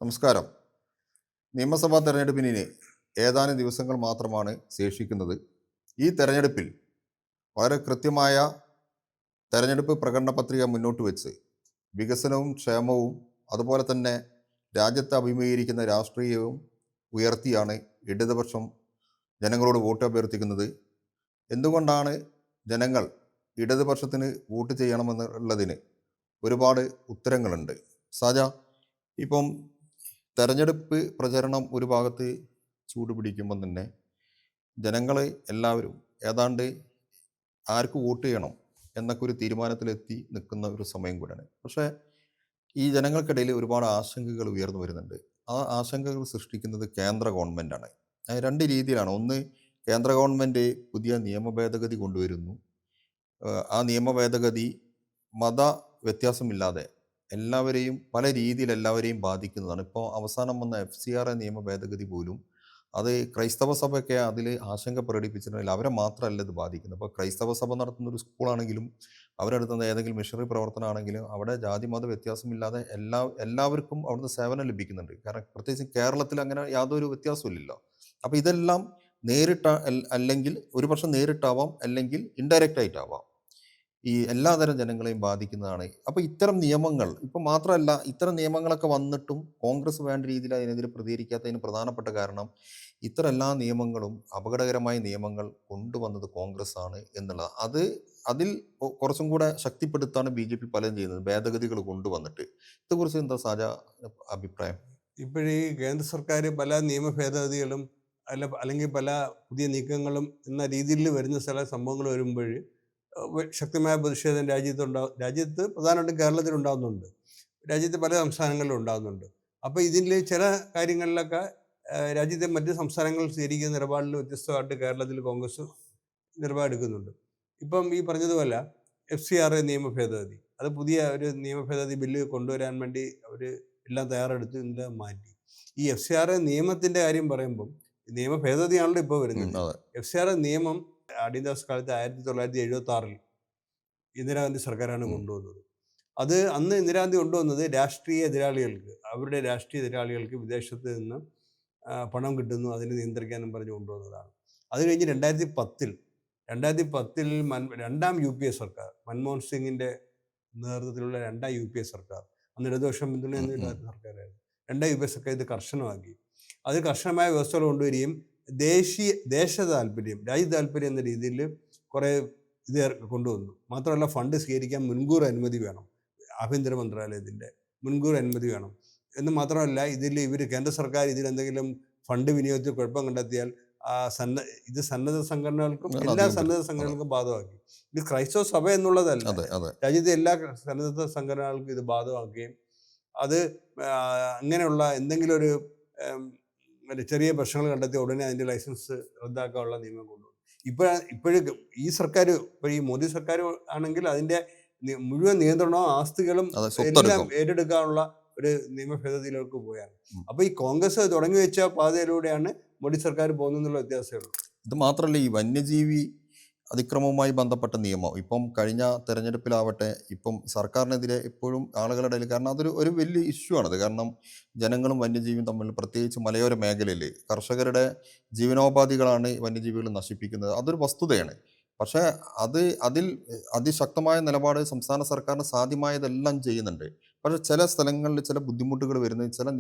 നമസ്കാരം. നിയമസഭാ തെരഞ്ഞെടുപ്പിന് ഇനി ഏതാനും ദിവസങ്ങൾ മാത്രമാണ് ശേഷിക്കുന്നത്. ഈ തെരഞ്ഞെടുപ്പിൽ വളരെ കൃത്യമായ തെരഞ്ഞെടുപ്പ് പ്രകടന പത്രിക മുന്നോട്ട് വെച്ച് വികസനവും ക്ഷേമവും അതുപോലെ തന്നെ രാജ്യത്ത് അഭിമുഖീകരിക്കുന്ന രാഷ്ട്രീയവും ഉയർത്തിയാണ് ഇടതുപക്ഷം ജനങ്ങളോട് വോട്ട് അഭ്യർത്ഥിക്കുന്നത്. എന്തുകൊണ്ടാണ് ജനങ്ങൾ ഇടതുപക്ഷത്തിന് വോട്ട് ചെയ്യണമെന്നുള്ളതിന് ഒരുപാട് ഉത്തരങ്ങളുണ്ട്. സാജ, ഇപ്പം തെരഞ്ഞെടുപ്പ് പ്രചരണം ഒരു ഭാഗത്ത് ചൂട് പിടിക്കുമ്പം തന്നെ ജനങ്ങൾ എല്ലാവരും ഏതാണ്ട് ആർക്ക് വോട്ട് ചെയ്യണം എന്നൊക്കെ ഒരു തീരുമാനത്തിലെത്തി നിൽക്കുന്ന ഒരു സമയം കൂടെയാണ്. പക്ഷേ ഈ ജനങ്ങൾക്കിടയിൽ ഒരുപാട് ആശങ്കകൾ ഉയർന്നു വരുന്നുണ്ട്. ആ ആശങ്കകൾ സൃഷ്ടിക്കുന്നത് കേന്ദ്ര ഗവൺമെൻറ്റാണ്. രണ്ട് രീതിയിലാണ്. ഒന്ന്, കേന്ദ്ര ഗവൺമെൻറ് പുതിയ നിയമ ഭേദഗതി കൊണ്ടുവരുന്നു. ആ നിയമ ഭേദഗതി മത വ്യത്യാസമില്ലാതെ എല്ലാവരെയും പല രീതിയിൽ എല്ലാവരെയും ബാധിക്കുന്നതാണ്. ഇപ്പോൾ അവസാനം വന്ന FCRA നിയമ ഭേദഗതി പോലും അത് ക്രൈസ്തവ സഭയൊക്കെ അതിൽ ആശങ്ക പ്രകടിപ്പിച്ചിട്ടുണ്ടെങ്കിൽ അവരെ മാത്രമല്ല ഇത് ബാധിക്കുന്നത്. ഇപ്പോൾ ക്രൈസ്തവ സഭ നടത്തുന്ന ഒരു സ്കൂളാണെങ്കിലും അവരെടുത്തുന്ന ഏതെങ്കിലും മിഷണറി പ്രവർത്തനമാണെങ്കിലും അവിടെ ജാതി മത വ്യത്യാസമില്ലാതെ എല്ലാവർക്കും അവിടുന്ന് സേവനം ലഭിക്കുന്നുണ്ട്. കാരണം പ്രത്യേകിച്ച് കേരളത്തിൽ അങ്ങനെ യാതൊരു വ്യത്യാസമില്ലല്ലോ. അപ്പോൾ ഇതെല്ലാം അല്ലെങ്കിൽ ഒരുപക്ഷെ നേരിട്ടാവാം, അല്ലെങ്കിൽ ഇൻഡയറക്റ്റ് ആയിട്ടാവാം ഈ എല്ലാതരം ജനങ്ങളെയും ബാധിക്കുന്നതാണ്. അപ്പോൾ ഇത്തരം നിയമങ്ങൾ ഇപ്പം മാത്രമല്ല, ഇത്തരം നിയമങ്ങളൊക്കെ വന്നിട്ടും കോൺഗ്രസ് വേണ്ട രീതിയിൽ അതിനെതിരെ പ്രതികരിക്കാത്തതിന് പ്രധാനപ്പെട്ട കാരണം ഇത്തരം എല്ലാ നിയമങ്ങളും അപകടകരമായ നിയമങ്ങൾ കൊണ്ടുവന്നത് കോൺഗ്രസ് ആണ് എന്നുള്ളത്. അതിൽ കുറച്ചും കൂടെ ശക്തിപ്പെടുത്താണ് BJP പലതും ചെയ്യുന്നത്, ഭേദഗതികൾ കൊണ്ടുവന്നിട്ട്. ഇതേക്കുറിച്ച് എന്താ സാജ അഭിപ്രായം? ഇപ്പോഴീ കേന്ദ്ര സർക്കാർ പല നിയമ ഭേദഗതികളും അല്ലെങ്കിൽ പല പുതിയ നീക്കങ്ങളും എന്ന രീതിയിൽ വരുന്ന ചില സംഭവങ്ങൾ വരുമ്പോൾ ശക്തമായ പ്രതിഷേധം രാജ്യത്ത് പ്രധാനമായിട്ടും കേരളത്തിൽ ഉണ്ടാകുന്നുണ്ട്, രാജ്യത്തെ പല സംസ്ഥാനങ്ങളിലും ഉണ്ടാകുന്നുണ്ട്. അപ്പോൾ ഇതിൽ ചില കാര്യങ്ങളിലൊക്കെ രാജ്യത്തെ മറ്റ് സംസ്ഥാനങ്ങൾ സ്വീകരിക്കുന്ന നിലപാടിൽ വ്യത്യസ്തമായിട്ട് കേരളത്തിൽ കോൺഗ്രസ് നിലപാടെടുക്കുന്നുണ്ട്. ഇപ്പം ഈ പറഞ്ഞതുപോലെ FCRA നിയമ ഭേദഗതി, അത് പുതിയ ഒരു നിയമ ഭേദഗതി ബില്ല് കൊണ്ടുവരാൻ വേണ്ടി അവർ എല്ലാം തയ്യാറെടുത്ത് ഇതിൻ്റെ മാറ്റി. ഈ FCRA നിയമത്തിൻ്റെ കാര്യം പറയുമ്പം നിയമ ഭേദഗതിയാണല്ലോ ഇപ്പോൾ വരുന്നത്. FCRA നിയമം അടിയന്തരാവസ്ഥ കാലത്ത് 1976 ഇന്ദിരാഗാന്ധി സർക്കാരാണ് കൊണ്ടുവന്നത്. അത് അന്ന് ഇന്ദിരാഗാന്ധി കൊണ്ടുവന്നത് അവരുടെ രാഷ്ട്രീയ എതിരാളികൾക്ക് വിദേശത്ത് നിന്ന് പണം കിട്ടുന്നു, അതിനെ നിയന്ത്രിക്കാനും പറഞ്ഞ് കൊണ്ടുവന്നതാണ്. അത് കഴിഞ്ഞ് 2010 രണ്ടാം UPA സർക്കാർ, മൻമോഹൻ സിംഗിൻ്റെ നേതൃത്വത്തിലുള്ള രണ്ടാം UPA സർക്കാർ, അന്ന് ഇടതുപക്ഷം പിന്തുണയുന്ന സർക്കാരായിരുന്നു. രണ്ടാം UPA സർക്കാർ ഇത് കർശനമാക്കി. അത് കർശനമായ വ്യവസ്ഥകൾ കൊണ്ടുവരികയും ദേശ താല്പര്യം, രാജ്യ താല്പര്യം എന്ന രീതിയിൽ കുറേ ഇത് കൊണ്ടുവന്നു. മാത്രമല്ല ഫണ്ട് സ്വീകരിക്കാൻ മുൻകൂർ അനുമതി വേണം, ആഭ്യന്തര മന്ത്രാലയത്തിൻ്റെ മുൻകൂർ അനുമതി വേണം എന്ന് മാത്രമല്ല, കേന്ദ്ര സർക്കാർ ഇതിലെന്തെങ്കിലും ഫണ്ട് വിനിയോഗത്തിൽ കുഴപ്പം കണ്ടെത്തിയാൽ ഇത് സന്നദ്ധ സംഘടനകൾക്കും എല്ലാ സന്നദ്ധ സംഘടനകൾക്കും ബാധകമാക്കി. ഇത് ക്രൈസ്തവ സഭ എന്നുള്ളതല്ല, രാജ്യത്തെ എല്ലാ സന്നദ്ധ സംഘടനകൾക്കും ഇത് ബാധകമാക്കുകയും അത് അങ്ങനെയുള്ള എന്തെങ്കിലും ഒരു ചെറിയ പ്രശ്നങ്ങൾ കണ്ടെത്തി ഉടനെ അതിൻ്റെ ലൈസൻസ് റദ്ദാക്കാനുള്ള നിയമം കൊണ്ടുവന്നു. ഈ സർക്കാർ, ഇപ്പോൾ ഈ മോദി സർക്കാർ ആണെങ്കിൽ അതിൻ്റെ മുഴുവൻ നിയന്ത്രണവും ആസ്തികളും എല്ലാം ഏറ്റെടുക്കാനുള്ള ഒരു നിയമ ഭേദഗതിയിലേക്ക് പോയാണ്. അപ്പോൾ ഈ കോൺഗ്രസ് തുടങ്ങി വെച്ച പാതയിലൂടെയാണ് മോദി സർക്കാർ പോകുന്നതെന്നുള്ള വ്യത്യാസമുള്ളൂ. ഇത് മാത്രമല്ല, ഈ വന്യജീവി അതിക്രമവുമായി ബന്ധപ്പെട്ട നിയമം ഇപ്പം കഴിഞ്ഞ തെരഞ്ഞെടുപ്പിലാവട്ടെ, ഇപ്പം സർക്കാരിനെതിരെ ഇപ്പോഴും ആളുകളുടെ ഇടയിൽ, കാരണം അതൊരു വലിയ ഇഷ്യൂ ആണത്. കാരണം ജനങ്ങളും വന്യജീവിയും തമ്മിൽ, പ്രത്യേകിച്ച് മലയോര മേഖലയിൽ കർഷകരുടെ ജീവനോപാധികളാണ് വന്യജീവികൾ നശിപ്പിക്കുന്നത്. അതൊരു വസ്തുതയാണ്. പക്ഷേ അതിൽ അതിശക്തമായ നിലപാട് സംസ്ഥാന സർക്കാരിന് സാധ്യമായതെല്ലാം ചെയ്യുന്നുണ്ട്. പക്ഷേ ചില സ്ഥലങ്ങളിൽ ചില ബുദ്ധിമുട്ടുകൾ വരുന്നത് ചില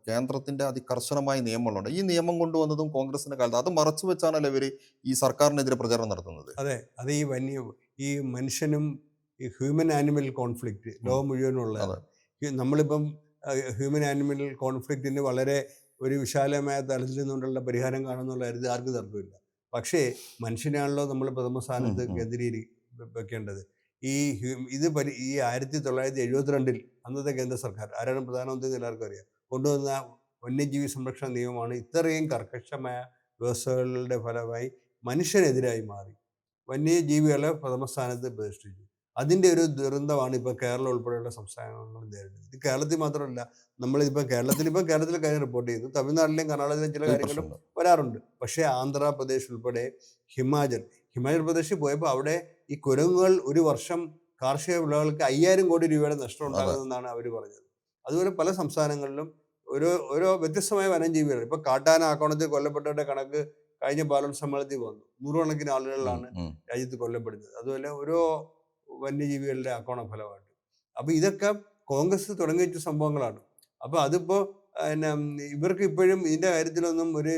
കേന്ദ്രത്തിൻ്റെ അതികർശനമായ നിയമങ്ങളുണ്ട്. ഈ നിയമം കൊണ്ടുവന്നതും കോൺഗ്രസിന്റെ കാലത്ത് അത് മറച്ചു വെച്ചാണല്ലോ ഇവർ ഈ സർക്കാരിനെതിരെ പ്രചാരണം നടത്തുന്നത്. അതെ, അത് ഈ മനുഷ്യനും ഈ ഹ്യൂമൻ ആനിമൽ കോൺഫ്ലിക്റ്റ് ലോകം മുഴുവനുള്ള, നമ്മളിപ്പം ഹ്യൂമൻ ആനിമൽ കോൺഫ്ലിക്റ്റിന് വളരെ ഒരു വിശാലമായ തലത്തിൽ നിന്നുകൊണ്ടുള്ള പരിഹാരം കാണുന്നുള്ള കാര്യത്തിൽ ആർക്കും തർക്കമില്ല. പക്ഷേ മനുഷ്യനാണല്ലോ നമ്മൾ പ്രഥമ സ്ഥാനത്ത് വെക്കേണ്ടത്. ഈ 1972 അന്നത്തെ കേന്ദ്ര സർക്കാർ, ആരാണ് പ്രധാനമന്ത്രി എന്ന് എല്ലാവർക്കും അറിയാം, കൊണ്ടുവന്ന വന്യജീവി സംരക്ഷണ നിയമമാണ് ഇത്രയും കർക്കശമായ വ്യവസ്ഥകളുടെ ഫലമായി മനുഷ്യനെതിരായി മാറി വന്യജീവികളെ പ്രഥമ സ്ഥാനത്ത് പ്രതിഷ്ഠിച്ചു. അതിൻ്റെ ഒരു ദുരന്തമാണ് ഇപ്പോൾ കേരളം ഉൾപ്പെടെയുള്ള സംസ്ഥാനങ്ങൾ നേരിടുന്നത്. ഇത് കേരളത്തിൽ മാത്രമല്ല, കേരളത്തിൽ കാര്യം റിപ്പോർട്ട് ചെയ്തു, തമിഴ്നാട്ടിലെയും കർണാടകയിലെയും ചില കാര്യങ്ങളും വരാറുണ്ട്. പക്ഷേ ആന്ധ്രാപ്രദേശ് ഉൾപ്പെടെ ഹിമാചൽ പ്രദേശിൽ പോയപ്പോൾ അവിടെ ഈ കുരങ്ങുകൾ ഒരു വർഷം കാർഷിക വിളകൾക്ക് 5000 കോടി രൂപയുടെ നഷ്ടം ഉണ്ടാകുമെന്നാണ് അവർ പറഞ്ഞത്. അതുപോലെ പല സംസ്ഥാനങ്ങളിലും ഓരോ വ്യത്യസ്തമായ വനജീവികൾ. ഇപ്പൊ കാട്ടാന ആക്രമണത്തിൽ കൊല്ലപ്പെട്ടവരുടെ കണക്ക് കഴിഞ്ഞ പാർലമെന്റ് സമ്മേളനത്തിൽ വന്നു. നൂറുകണക്കിന് ഉം, ആളുകളിലാണ് ഉം. രാജ്യത്ത് കൊല്ലപ്പെടുന്നത്. അതുപോലെ ഓരോ വന്യജീവികളുടെ ആക്രമണ ഫലമായിട്ട്. അപ്പൊ ഇതൊക്കെ കോൺഗ്രസ് തുടങ്ങി വെച്ച സംഭവങ്ങളാണ്. അപ്പൊ അതിപ്പോ പിന്നെ ഇവർക്ക് ഇപ്പോഴും ഇതിന്റെ കാര്യത്തിലൊന്നും ഒരു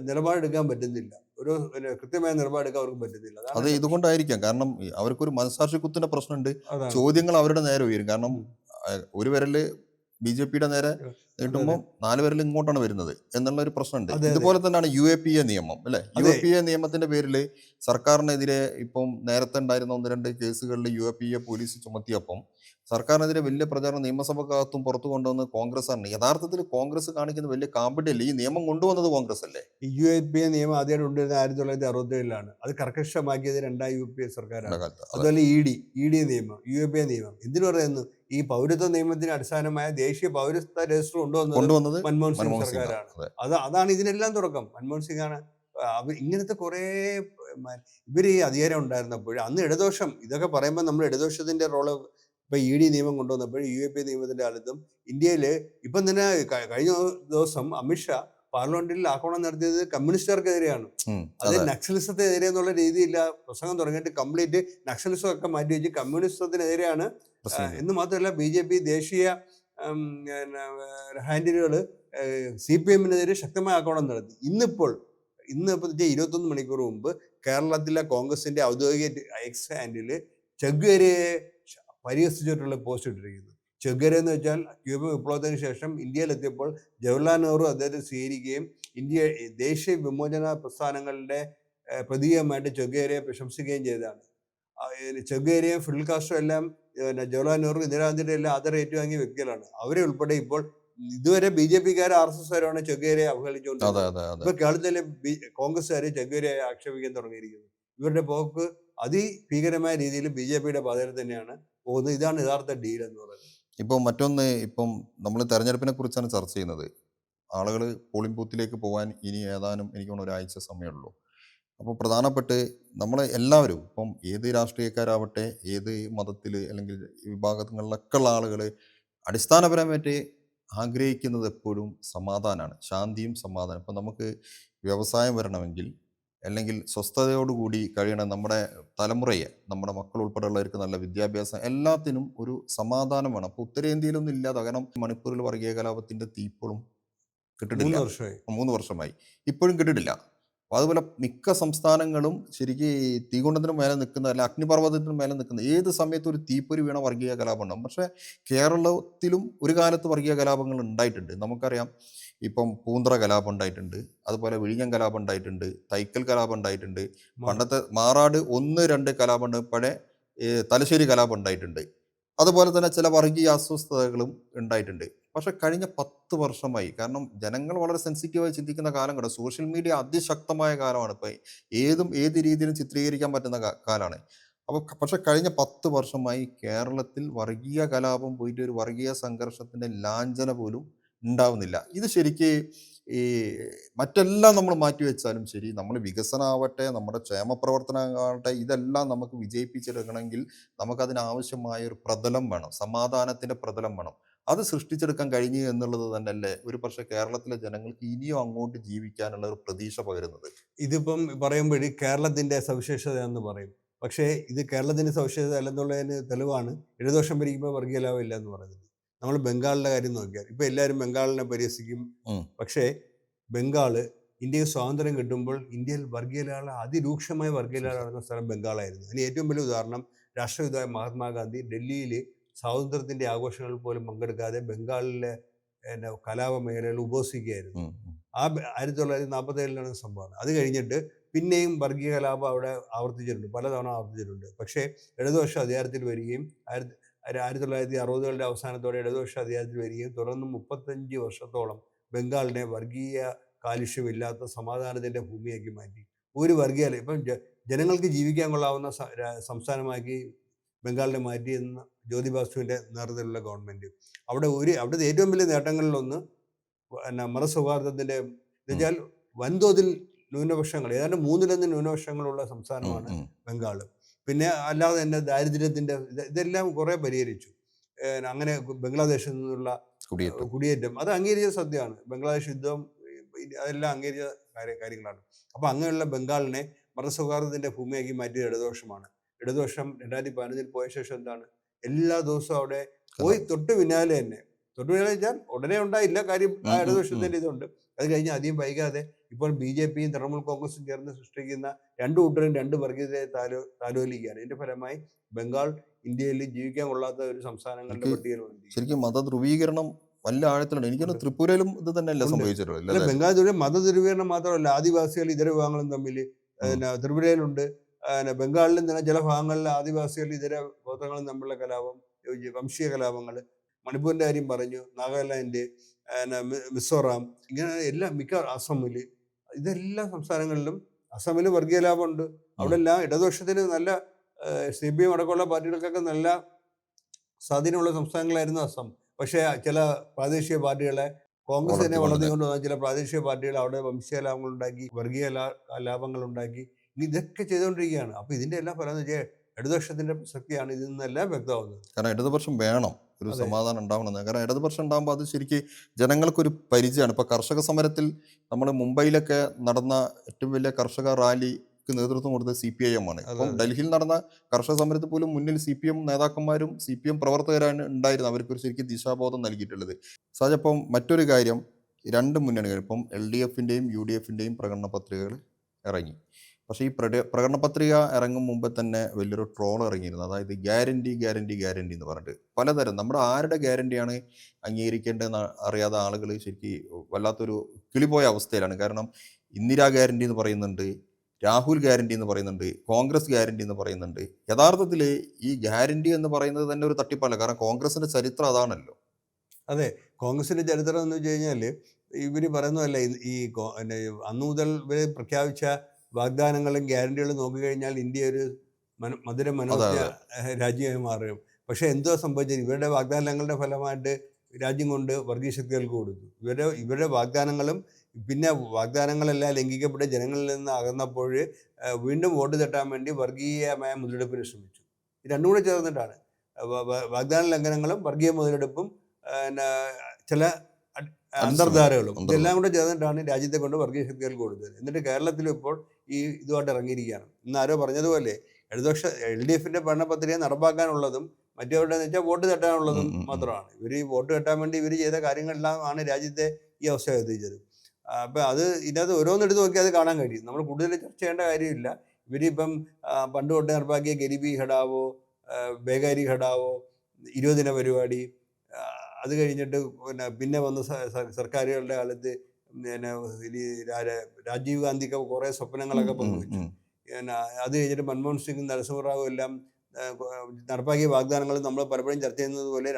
നിലപാടെടുക്കാൻ പറ്റുന്നില്ല. ഒരു കൃത്യമായ നിലപാടെടുക്കാൻ അവർക്ക് പറ്റുന്നില്ല. അതാണ് അത് എന്റെ പ്രശ്നം. ഇതുകൊണ്ടായിരിക്കാം. കാരണം അവർക്കൊരു മനസ്സാക്ഷി കുത്തിന്റെ പ്രശ്നമുണ്ട്. അതാണ്. ചോദ്യങ്ങൾ അവരുടെ നേരെ ഉയരും. കാരണം ഉം. ഒരു വിരല് ബി.ജെ.പിയുടെ നേരെ അതെ, നീട്ടുമ്പോൾ അതെ. 4 വിരൽ ഇങ്ങോട്ടാണ് വരുന്നത് എന്നുള്ള ഒരു പ്രശ്നമുണ്ട്. അതെ, അതെ. ഇതുപോലെ തന്നെയാണ് യു.എ.പി.എ നിയമം അല്ലേ? അതെ. യു.എ.പി.എ നിയമത്തിന്റെ പേരിൽ സർക്കാരിനെതിരെ ഇപ്പം നേരത്തെ ഉണ്ടായിരുന്ന 1-2 കേസുകളിൽ യു.എ.പി.എ പോലീസ് ചുമത്തിയപ്പം സർക്കാരിനെതിരെ വലിയ പ്രചാരണം നിയമസഭക്കകത്തും പുറത്തു കൊണ്ടുവന്ന് കോൺഗ്രസ് ആണ്. യഥാർത്ഥത്തിൽ കോൺഗ്രസ് കാണിക്കുന്ന വലിയ കാമ്പഡിയല്ലേ? ഈ നിയമം കൊണ്ടുവന്നത് കോൺഗ്രസ് അല്ലേ? UAPA നിയമം ആദ്യമായിട്ട് കൊണ്ടുവരുന്നത് 1967 അത് കർക്കശമാക്കിയത് 2 UPA സർക്കാരാണ്. കാലത്ത് അതെ. അതുപോലെ ഇ ഡി നിയമം, UAPA നിയമം എന്തിനു പറയുന്നു? ഈ പൗരത്വ നിയമത്തിന് അടിസ്ഥാനമായ ദേശീയ പൗരത്വ രജിസ്റ്റർ കൊണ്ടുവന്നത് മൻമോഹൻ സിംഗ് മൻമോഹൻ സിംഗ് സർക്കാരാണ്. അതെ. അതാണ് ഇതിനെല്ലാം തുടക്കം. മൻമോഹൻ സിംഗ് ആണ്. ഇങ്ങനത്തെ കുറെ ഇവര് ഈ അധികാരം ഉണ്ടായിരുന്നപ്പോൾ അന്ന് ഇടദോഷം ഇതൊക്കെ പറയുമ്പോൾ നമ്മൾ ഇടദോഷത്തിന്റെ റോള് ഇപ്പൊ ഇ ഡി നിയമം കൊണ്ടുവന്നപ്പോൾ UAPA നിയമത്തിന്റെ കാലത്തും ഇന്ത്യയില് ഇപ്പം തന്നെ കഴിഞ്ഞ ദിവസം അമിത്ഷാ പാർലമെന്റിൽ ആക്രമണം നടത്തിയത് കമ്മ്യൂണിസ്റ്റുകാർക്കെതിരെയാണ്. അത് അതെ. നക്സലിസത്തിനെതിരെ എന്നുള്ള രീതിയില്ല പ്രസംഗം തുടങ്ങിയിട്ട് കംപ്ലീറ്റ് നക്സലിസം ഒക്കെ മാറ്റി വെച്ച് കമ്മ്യൂണിസത്തിനെതിരെയാണ്. പ്രശ്നം. എന്ന് മാത്രമല്ല BJP ദേശീയ ഹാൻഡിലുകൾ CPM-നെതിരെ ശക്തമായ ആക്രമണം നടത്തി. ഇന്നിപ്പോൾ 21 മണിക്കൂർ മുമ്പ് കേരളത്തിലെ കോൺഗ്രസിന്റെ ഔദ്യോഗിക എക്സ് ഹാൻഡില് ചെഗ്വേരയെ പരിഹസിച്ചിട്ടുള്ള പോസ്റ്റ് ഇട്ടിരിക്കുന്നു. ചെഗ്വേര എന്ന് വെച്ചാൽ ക്യൂബ വിപ്ലവത്തിന് ശേഷം ഇന്ത്യയിലെത്തിയപ്പോൾ ജവഹർലാൽ നെഹ്റു അദ്ദേഹത്തെ സ്വീകരിക്കുകയും ദേശീയ വിമോചന പ്രസ്ഥാനങ്ങളുടെ പ്രതീകമായിട്ട് ചെഗ്വേരയെ പ്രശംസിക്കുകയും ചെയ്തതാണ്. ചെഗ്വേരയും ഫിഡൽ കാസ്ട്രോ എല്ലാം ജവഹർലാൽ നെഹ്റു ഇന്ദിരാഗാന്ധിയുടെ എല്ലാം ആദരം ഏറ്റുവാങ്ങിയ വ്യക്തികളാണ്. അവരെ ഉൾപ്പെടെ ഇപ്പോൾ ഇതുവരെ BJP-ക്കാരെ RSS-കാരാണ് ചെഗ്വേരയെ അവഹേളിച്ചുകൊണ്ടിരുന്നത്. ഇപ്പൊ കേരളത്തിലെ കോൺഗ്രസ്സുകാരെ ചെഗ്വേരയെ ആക്ഷേപിക്കാൻ തുടങ്ങിയിരിക്കുന്നു. ഇവരുടെ പോക്ക് അതിഭീകരമായ രീതിയിൽ BJP-യുടെ പാതയിൽ തന്നെയാണ് പോകുന്നത്. ഇതാണ് യഥാർത്ഥ ഡീൽ എന്ന് പറയുന്നത്. ഇപ്പം മറ്റൊന്ന്, ഇപ്പം നമ്മൾ തെരഞ്ഞെടുപ്പിനെ കുറിച്ചാണ് ചർച്ച ചെയ്യുന്നത്. ആളുകൾ പോളിംഗ് ബൂത്തിലേക്ക് പോകാൻ ഇനി ഏതാനും എനിക്ക് തോന്നുന്നു ഒരാഴ്ച സമയമുള്ളൂ. അപ്പോൾ പ്രധാനപ്പെട്ട് നമ്മൾ എല്ലാവരും ഇപ്പം ഏത് രാഷ്ട്രീയക്കാരാവട്ടെ, ഏത് മതത്തിൽ അല്ലെങ്കിൽ വിഭാഗങ്ങളിലൊക്കെ ഉള്ള ആളുകൾ അടിസ്ഥാനപരമായിട്ട് ആഗ്രഹിക്കുന്നത് എപ്പോഴും സമാധാനമാണ്, ശാന്തിയും സമാധാനം. ഇപ്പം നമുക്ക് വ്യവസായം വരണമെങ്കിൽ അല്ലെങ്കിൽ സ്വസ്ഥതയോടുകൂടി കഴിയണം നമ്മുടെ തലമുറയെ, നമ്മുടെ മക്കൾ ഉൾപ്പെടെയുള്ളവർക്ക് നല്ല വിദ്യാഭ്യാസം, എല്ലാത്തിനും ഒരു സമാധാനം വേണം. അപ്പോൾ ഉത്തരേന്ത്യയിലൊന്നും ഇല്ലാതെ, കാരണം മണിപ്പൂരിൽ വർഗീയ കലാപത്തിൻ്റെ തീപ്പോഴും 3 കിട്ടിയിട്ടില്ല. വർഷമായി. 3 വർഷമായി ഇപ്പോഴും കിട്ടിയിട്ടില്ല. അപ്പോൾ അതുപോലെ മിക്ക സംസ്ഥാനങ്ങളും ശരിക്കും തീകുണ്ടത്തിന് മേലെ നിൽക്കുന്ന, അല്ല അഗ്നിപർവ്വതത്തിന് മേലെ നിൽക്കുന്ന, ഏത് സമയത്തും ഒരു തീപ്പൊരി വീണ വർഗീയ കലാപം ഉണ്ടാകും. പക്ഷേ കേരളത്തിലും ഒരു കാലത്ത് വർഗീയ കലാപങ്ങൾ ഉണ്ടായിട്ടുണ്ട്. നമുക്കറിയാം, ഇപ്പം പൂന്തറ കലാപം ഉണ്ടായിട്ടുണ്ട്, അതുപോലെ വിഴിഞ്ഞം കലാപം ഉണ്ടായിട്ടുണ്ട്, തൈക്കൽ കലാപം ഉണ്ടായിട്ടുണ്ട്, പണ്ടത്തെ മാറാട് 1-2 കലാപം ഉണ്ട്, പഴയ തലശ്ശേരി കലാപം ഉണ്ടായിട്ടുണ്ട്. അതുപോലെ തന്നെ ചില വർഗീയ അസ്വസ്ഥതകളും ഉണ്ടായിട്ടുണ്ട്. പക്ഷെ കഴിഞ്ഞ 10 വർഷമായി, കാരണം ജനങ്ങൾ വളരെ സെൻസിറ്റീവായി ചിന്തിക്കുന്ന കാലം കൂടെ, സോഷ്യൽ മീഡിയ അതിശക്തമായ കാലമാണ്. ഇപ്പം ഏത് രീതിയിലും ചിത്രീകരിക്കാൻ പറ്റുന്ന കാലമാണ്. അപ്പോൾ പക്ഷെ കഴിഞ്ഞ 10 വർഷമായി കേരളത്തിൽ വർഗീയ കലാപം പോയിട്ട് ഒരു വർഗീയ സംഘർഷത്തിൻ്റെ ലാഞ്ചന പോലും ഉണ്ടാവുന്നില്ല. ഇത് ശരിക്ക് ഈ മറ്റെല്ലാം നമ്മൾ മാറ്റിവെച്ചാലും ശരി, നമ്മൾ വികസനമാവട്ടെ, നമ്മുടെ ക്ഷേമപ്രവർത്തനമാവട്ടെ, ഇതെല്ലാം നമുക്ക് വിജയിപ്പിച്ചെടുക്കണമെങ്കിൽ നമുക്കതിനാവശ്യമായ ഒരു പ്രതലം വേണം, സമാധാനത്തിൻ്റെ പ്രതലം വേണം. അത് സൃഷ്ടിച്ചെടുക്കാൻ കഴിഞ്ഞു എന്നുള്ളത് തന്നെയല്ലേ ഒരു പക്ഷേ കേരളത്തിലെ ജനങ്ങൾക്ക് ഇനിയും അങ്ങോട്ട് ജീവിക്കാനുള്ള ഒരു പ്രതീക്ഷ പകരുന്നത്. ഇതിപ്പം പറയുമ്പോഴേ കേരളത്തിന്റെ സവിശേഷത എന്ന് പറയും. പക്ഷേ ഇത് കേരളത്തിന്റെ സവിശേഷത അല്ലെന്നുള്ളതിന് തെളിവാണ് ഇടതുപക്ഷം ഭരിക്കുമ്പോൾ വർഗീയ ലാഭം ഇല്ല എന്ന് പറയുന്നത്. നമ്മൾ ബംഗാളിലെ കാര്യം നോക്കിയാൽ ഇപ്പൊ എല്ലാവരും ബംഗാളിനെ പരിഹസിക്കും. പക്ഷേ ബംഗാള് ഇന്ത്യക്ക് സ്വാതന്ത്ര്യം കിട്ടുമ്പോൾ ഇന്ത്യയിൽ വർഗീയ ലാഭം, അതിരൂക്ഷമായ വർഗീയ ലാഭം നടന്ന സ്ഥലം ബംഗാളായിരുന്നു. അതിന് ഏറ്റവും വലിയ ഉദാഹരണം രാഷ്ട്രപിതാവായ മഹാത്മാഗാന്ധി ഡൽഹിയിൽ സ്വാതന്ത്ര്യത്തിന്റെ ആഘോഷങ്ങളിൽ പോലും പങ്കെടുക്കാതെ ബംഗാളിലെ കലാപ മേഖലകൾ ഉപവസിക്കുകയായിരുന്നു. 1947 നടന്ന സംഭവമാണ്. അത് കഴിഞ്ഞിട്ട് പിന്നെയും വർഗീയ കലാപം അവിടെ ആവർത്തിച്ചിട്ടുണ്ട്, പലതവണ ആവർത്തിച്ചിട്ടുണ്ട്. പക്ഷേ ഇടതുപക്ഷം അധികാരത്തിൽ വരികയും 1960-കളുടെ അവസാനത്തോടെ ഇടതുപക്ഷം അധികാരത്തിൽ വരികയും തുടർന്ന് 35 വർഷത്തോളം ബംഗാളിനെ വർഗീയ കാലുഷ്യമില്ലാത്ത സമാധാനത്തിന്റെ ഭൂമിയാക്കി മാറ്റി. ഒരു വർഗീയ ഇപ്പം ജനങ്ങൾക്ക് ജീവിക്കാൻ കൊള്ളാവുന്ന സംസ്ഥാനമാക്കി ബംഗാളിനെ മാറ്റിയെന്ന ജ്യോതി ബാസുവിന്റെ നേതൃത്വത്തിലുള്ള ഗവൺമെന്റ്. അവിടുത്തെ ഏറ്റവും വലിയ നേട്ടങ്ങളിലൊന്ന് മതസൗഹാർദ്ദത്തിന്റെ എന്നുവെച്ചാൽ വൻതോതിൽ ന്യൂനപക്ഷങ്ങൾ, ഏതാണ്ട് 3-1 ന്യൂനപക്ഷങ്ങളുള്ള സംസ്ഥാനമാണ് ബംഗാൾ. പിന്നെ അല്ലാതെ തന്നെ ദാരിദ്ര്യത്തിന്റെ ഇതെല്ലാം കുറെ പരിഹരിച്ചു. അങ്ങനെ ബംഗ്ലാദേശിൽ നിന്നുള്ള കുടിയേറ്റം. കുടിയേറ്റം അത് അംഗീകരിച്ച സത്യമാണ്. ബംഗ്ലാദേശ് യുദ്ധം അതെല്ലാം അംഗീകരിച്ച കാര്യങ്ങളാണ്. അപ്പോൾ അങ്ങനെയുള്ള ബംഗാളിനെ മതസൗഹാർദ്ദത്തിൻ്റെ ഭൂമിയാക്കി മാറ്റിയത് ഇടതുപക്ഷമാണ്. ഇടതുപക്ഷം 2015 പോയ ശേഷം എന്താണ്, എല്ലാ ദിവസവും അവിടെ പോയി തൊട്ട് പിന്നാലെ തന്നെ, തൊട്ട് പിന്നാലെ വെച്ചാൽ ഉടനെ ഉണ്ടായില്ല കാര്യം, ആ ഇടതുപക്ഷത്തിൻ്റെ ഇതുണ്ട്. അത് കഴിഞ്ഞ് അധികം വൈകാതെ ഇപ്പോൾ BJPയും തൃണമൂൽ കോൺഗ്രസും ചേർന്ന് സൃഷ്ടിക്കുന്ന രണ്ട് കൂട്ടരും രണ്ട് വർഗീയതയെ താലോലിക്കുകയാണ്. ഇതിന്റെ ഫലമായി ബംഗാൾ ഇന്ത്യയിൽ ജീവിക്കാൻ കൊള്ളാത്ത ഒരു സംസ്ഥാനങ്ങളുടെ പട്ടികയിലുണ്ട്. ശരിക്കും മതധ്രുവീകരണം വല്ല ആഴത്തിലുണ്ട്. എനിക്കൊന്ന് ത്രിപുരയിലും ഇത് തന്നെയല്ലേ സംഭവിച്ചിട്ടുള്ളത്. ബംഗാൾ മതധ്രുവീകരണം മാത്രമല്ല, ആദിവാസികൾ ഇതര വിഭാഗങ്ങളും തമ്മിൽ ത്രിപുരയിലുണ്ട്. ബംഗാളിലും തന്നെ ചില ഭാഗങ്ങളിൽ ആദിവാസികൾ ഇതര ഗോത്രങ്ങളും തമ്മിലുള്ള കലാപം, വംശീയ കലാപങ്ങൾ. മണിപ്പൂരിന്റെ കാര്യം പറഞ്ഞു, നാഗാലാൻഡ്, മിസോറാം, ഇങ്ങനെ എല്ലാം മിക്ക അസമിൽ, ഇതെല്ലാ സംസ്ഥാനങ്ങളിലും അസമിൽ വർഗീയ ലാഭമുണ്ട്. അവിടെ എല്ലാം ഇടതുപക്ഷത്തിന് നല്ല CPM അടക്കമുള്ള പാർട്ടികൾക്കൊക്കെ നല്ല സ്വാധീനമുള്ള സംസ്ഥാനങ്ങളായിരുന്നു അസം. പക്ഷേ ചില പ്രാദേശിക പാർട്ടികളെ കോൺഗ്രസ് തന്നെ വളർത്തിക്കൊണ്ട് വന്ന ചില പ്രാദേശിക പാർട്ടികൾ അവിടെ വംശീയ ലാഭങ്ങൾ ഉണ്ടാക്കി, വർഗീയ ലാഭങ്ങൾ ഉണ്ടാക്കി, ഇതൊക്കെ ചെയ്തുകൊണ്ടിരിക്കുകയാണ്. അപ്പോൾ ഇതിന്റെ എല്ലാം ഫലം എന്ന് വെച്ചാൽ ഇടതുപക്ഷത്തിന്റെ ശക്തിയാണ് ഇതിൽ നിന്നെല്ലാം വ്യക്തമാകുന്നത്. കാരണം ഇടതുപക്ഷം വേണം, ഒരു സമാധാനം ഉണ്ടാവണമെന്ന്. കാരണം ഇടതുപക്ഷം ഉണ്ടാകുമ്പോൾ അത് ശരിക്കും ജനങ്ങൾക്കൊരു പരിചയമാണ്. ഇപ്പോൾ കർഷക സമരത്തിൽ നമ്മൾ മുംബൈയിലൊക്കെ നടന്ന ഏറ്റവും വലിയ കർഷക റാലിക്ക് നേതൃത്വം കൊടുത്തത് CPIM ആണ്. അപ്പം ഡൽഹിയിൽ നടന്ന കർഷക സമരത്തിൽ പോലും മുന്നിൽ CPM നേതാക്കന്മാരും CPM പ്രവർത്തകരാണ് ഉണ്ടായിരുന്നത്. അവർക്കൊരു ശരിക്കും ദിശാബോധം നൽകിയിട്ടുള്ളത്. സാജപ്പം മറ്റൊരു കാര്യം, രണ്ട് മുന്നണികൾ ഇപ്പം LDFൻ്റെയും UDFൻ്റെയും പ്രകടന പത്രികകൾ ഇറങ്ങി. പക്ഷേ ഈ പ്രകടന പത്രിക ഇറങ്ങും മുമ്പ് തന്നെ വലിയൊരു ട്രോൾ ഇറങ്ങിയിരുന്നു. അതായത് ഗ്യാരണ്ടി ഗ്യാരണ്ടി ഗ്യാരണ്ടി എന്ന് പറഞ്ഞിട്ട് പലതരം, നമ്മുടെ ആരുടെ ഗ്യാരണ്ടിയാണ് അംഗീകരിക്കേണ്ടതെന്ന് അറിയാതെ ആളുകൾ ശരിക്കും വല്ലാത്തൊരു കിളിപോയ അവസ്ഥയിലാണ്. കാരണം ഇന്ദിരാ ഗ്യാരണ്ടി എന്ന് പറയുന്നുണ്ട്, രാഹുൽ ഗ്യാരണ്ടി എന്ന് പറയുന്നുണ്ട്, കോൺഗ്രസ് ഗ്യാരണ്ടി എന്ന് പറയുന്നുണ്ട്. യഥാർത്ഥത്തിൽ ഈ ഗ്യാരണ്ടി എന്ന് പറയുന്നത് തന്നെ ഒരു തട്ടിപ്പല്ല. കാരണം കോൺഗ്രസിന്റെ ചരിത്രം അതാണല്ലോ. അതെ, കോൺഗ്രസിന്റെ ചരിത്രം എന്ന് വെച്ച് കഴിഞ്ഞാൽ ഇവർ പറയുന്നതല്ല, ഈ അന്നു മുതൽ ഇവർ പ്രഖ്യാപിച്ച വാഗ്ദാനങ്ങളും ഗ്യാരണ്ടികളും നോക്കിക്കഴിഞ്ഞാൽ ഇന്ത്യ ഒരു മധുര മനോജ്ഞ രാജ്യമായി മാറും. പക്ഷേ എന്തോ സംഭവിച്ചത്, ഇവരുടെ വാഗ്ദാനങ്ങളുടെ ഫലമായിട്ട് രാജ്യം കൊണ്ട് വർഗീയ ശക്തികൾക്ക് കൊടുത്തു. ഇവരുടെ വാഗ്ദാനങ്ങളും പിന്നെ വാഗ്ദാനങ്ങളെല്ലാം ലംഘിക്കപ്പെട്ട് ജനങ്ങളിൽ നിന്ന് അകന്നപ്പോൾ വീണ്ടും വോട്ട് തട്ടാൻ വേണ്ടി വർഗീയമായ മുതലെടുപ്പിന് ശ്രമിച്ചു. ഇത് രണ്ടും കൂടെ ചേർന്നിട്ടാണ് വാഗ്ദാന ലംഘനങ്ങളും വർഗീയ മുതലെടുപ്പും ചില അന്തർധാരകളും ഇതെല്ലാം കൂടെ ചേർന്നിട്ടാണ് രാജ്യത്തെ കൊണ്ട് വർഗീയ ശക്തികൾക്ക് കൊടുത്തത്. എന്നിട്ട് കേരളത്തിലും ഇപ്പോൾ ഈ ഇതുമായിട്ട് ഇറങ്ങിയിരിക്കുകയാണ്. ഇന്ന് ആരോ പറഞ്ഞതുപോലെ ഇടതുപക്ഷ LDFന്റെ ഭരണപത്രിക നടപ്പാക്കാനുള്ളതും മറ്റവരുടെ എന്ന് വെച്ചാൽ വോട്ട് തട്ടാനുള്ളതും മാത്രമാണ്. ഇവർ ഈ വോട്ട് തട്ടാൻ വേണ്ടി ഇവർ ചെയ്ത കാര്യങ്ങളെല്ലാം ആണ് രാജ്യത്തെ ഈ അവസ്ഥ എത്തിച്ചത്. അപ്പം അത് ഇതിനകത്ത് ഓരോന്നെടുത്ത് നോക്കി അത് കാണാൻ കഴിയും. നമ്മൾ കൂടുതൽ ചർച്ച ചെയ്യേണ്ട കാര്യമില്ല. ഇവരിപ്പം പണ്ട് തൊട്ട് നടപ്പാക്കിയ ഗരീബി ഘടാവോ, ബേഗാരി ഘടാവോ, 20 ദിന പരിപാടി, അത് കഴിഞ്ഞിട്ട് പിന്നെ വന്ന സർക്കാരുകളുടെ കാലത്ത് രാജീവ് ഗാന്ധിക്ക് കുറേ സ്വപ്നങ്ങളൊക്കെ പങ്കുവച്ചു. അത് കഴിഞ്ഞിട്ട് മൻമോഹൻ സിംഗും നരസിംഹറാവും എല്ലാം നടപ്പാക്കിയ വാഗ്ദാനങ്ങൾ നമ്മൾ പലപ്പോഴും ചർച്ച ചെയ്യുന്നത് പോലെ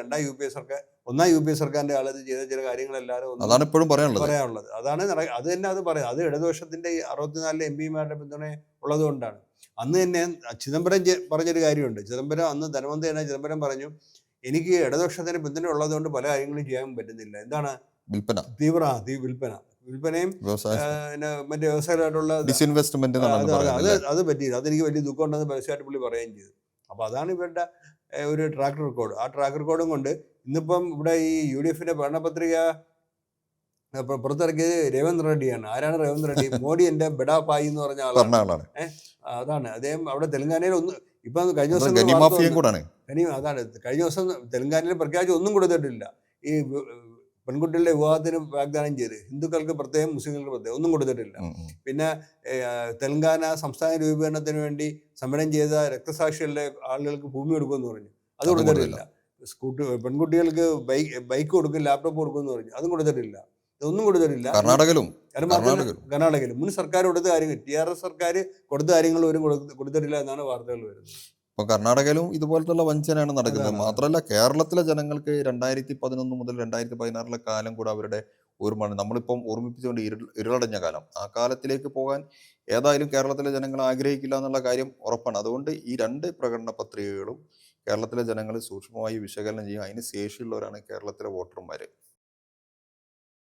ഒന്നാം UPA സർക്കാരിന്റെ കാലത്ത് ചെയ്ത ചില കാര്യങ്ങളല്ലാതെ അതാണ് ഇപ്പോഴും പറയാനുള്ളത്. അതാണ് അത് തന്നെ അത് പറയാം. അത് ഇടതുപക്ഷത്തിന്റെ 64 MP പിന്തുണ ഉള്ളത് കൊണ്ടാണ്. അന്ന് തന്നെ ചിദംബരം പറഞ്ഞൊരു കാര്യമുണ്ട്. ചിദംബരം അന്ന് ധനമന്ത്രിയാണ്. ചിദംബരം പറഞ്ഞു, എനിക്ക് ഇടതുപക്ഷത്തിന് പിന്തുണ ഉള്ളതുകൊണ്ട് പല കാര്യങ്ങളും ചെയ്യാൻ പറ്റുന്നില്ല. എന്താണ്? വിൽപ്പനയും മറ്റേ വ്യവസായമായിട്ടുള്ള അത് പറ്റിയില്ല. അതെനിക്ക് വലിയ ദുഃഖം ഉണ്ടെന്ന് പരസ്യമായിട്ട് പുള്ളി പറയുകയും ചെയ്തു. അപ്പോൾ അതാണ് ഇവരുടെ ഒരു ട്രാക്ക് റെക്കോർഡ്. ആ ട്രാക്ക് റെക്കോർഡും കൊണ്ട് ഇന്നിപ്പം ഇവിടെ ഈ UDFന്റെ ഭരണപത്രിക പുറത്തിറക്കിയത് രേവന്ത് റെഡ്ഡിയാണ്. ആരാണ് രേവന്ത് റെഡ്ഡി? മോഡി എന്റെ ബെഡാപ്പായി എന്ന് പറഞ്ഞ ആളാണ്. അതാണ് അദ്ദേഹം. അവിടെ തെലങ്കാനയിൽ ഇപ്പം കഴിഞ്ഞ ദിവസം അതാണ് കഴിഞ്ഞ ദിവസം തെലങ്കാനയിൽ പ്രഖ്യാപിച്ച് ഒന്നും കൊടുത്തിട്ടില്ല. ഈ പെൺകുട്ടികളുടെ വിവാഹത്തിന് വാഗ്ദാനം ചെയ്ത് ഹിന്ദുക്കൾക്ക് പ്രത്യേകം മുസ്ലിങ്ങൾക്ക് പ്രത്യേകം ഒന്നും കൊടുത്തിട്ടില്ല. പിന്നെ തെലങ്കാന സംസ്ഥാന രൂപീകരണത്തിന് വേണ്ടി സമരം ചെയ്ത രക്തസാക്ഷികളുടെ ആളുകൾക്ക് ഭൂമി കൊടുക്കുമെന്ന് പറഞ്ഞു, അത് കൊടുത്തിട്ടില്ല. പെൺകുട്ടികൾക്ക് ബൈക്ക് കൊടുക്കും, ലാപ്ടോപ്പ് കൊടുക്കുമെന്ന് പറഞ്ഞു, അതും കൊടുത്തിട്ടില്ല. ഇതൊന്നും കൊടുത്തിട്ടില്ല. കർണാടകയിലും മുൻ സർക്കാർ കൊടുത്ത കാര്യങ്ങൾ, TRS സർക്കാർ കൊടുത്ത കാര്യങ്ങൾ ഒരു കൊടുത്തിട്ടില്ല എന്നാണ് വാർത്തകൾ വരുന്നത്. ഇപ്പോൾ കർണാടകയിലും ഇതുപോലത്തുള്ള വഞ്ചനയാണ് നടക്കുന്നത്. മാത്രമല്ല കേരളത്തിലെ ജനങ്ങൾക്ക് 2011 മുതൽ 2016 കാലം കൂടെ അവരുടെ ഓർമ്മ, നമ്മളിപ്പം ഓർമ്മിപ്പിച്ചുകൊണ്ട് ഇരുളടഞ്ഞ കാലം, ആ കാലത്തിലേക്ക് പോകാൻ ഏതായാലും കേരളത്തിലെ ജനങ്ങൾ ആഗ്രഹിക്കില്ല എന്നുള്ള കാര്യം ഉറപ്പാണ്. അതുകൊണ്ട് ഈ രണ്ട് പ്രകടന പത്രികകളും കേരളത്തിലെ ജനങ്ങൾ സൂക്ഷ്മമായി വിശകലനം ചെയ്യും. അതിന് ശേഷിയുള്ളവരാണ് കേരളത്തിലെ വോട്ടർമാർ.